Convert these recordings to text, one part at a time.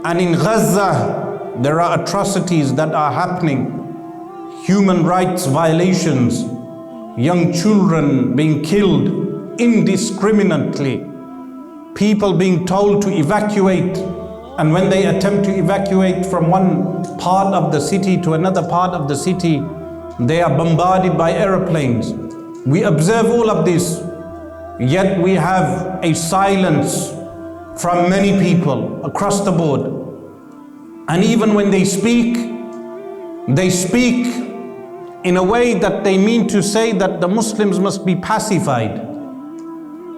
And in Gaza, there are atrocities that are happening. Human rights violations, young children being killed indiscriminately, people being told to evacuate, and when they attempt to evacuate from one part of the city to another part of the city, they are bombarded by airplanes. We observe all of this, yet we have a silence from many people across the board. And even when they speak in a way that they mean to say that the Muslims must be pacified,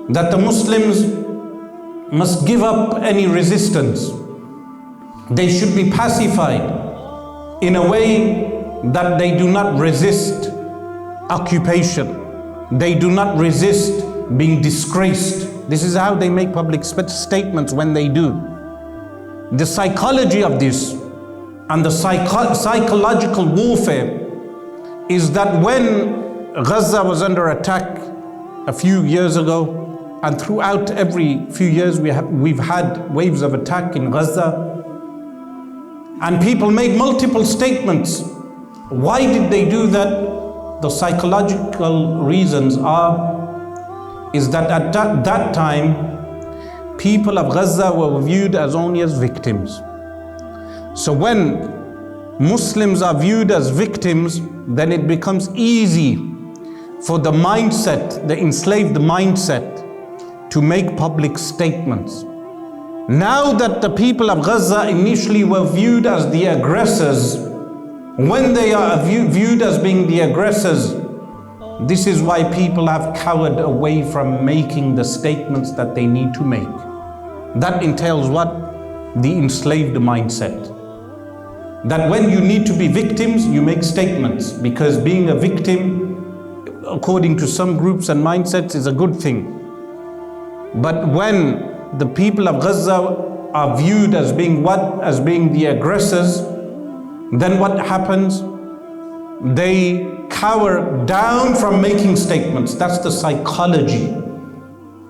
that the Muslims must give up any resistance. They should be pacified in a way that they do not resist occupation. They do not resist being disgraced. This is how they make public statements when they do. The psychology of this and the psychological warfare is that when Gaza was under attack a few years ago, and throughout every few years we've had waves of attack in Gaza, and people made multiple statements. Why did they do that? The psychological reasons is that at that time, people of Gaza were viewed as only as victims. So when Muslims are viewed as victims, then it becomes easy for the mindset, the enslaved mindset, to make public statements. Now that the people of Gaza initially were viewed as the aggressors, when they are viewed as being the aggressors, this is why people have cowered away from making the statements that they need to make. That entails what? The enslaved mindset. That when you need to be victims, you make statements, because being a victim, according to some groups and mindsets, is a good thing. But when the people of Gaza are viewed as being what? As being the aggressors, then what happens? They cower down from making statements. That's the psychology.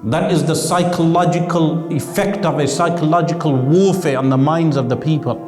That is the psychological effect of a psychological warfare on the minds of the people.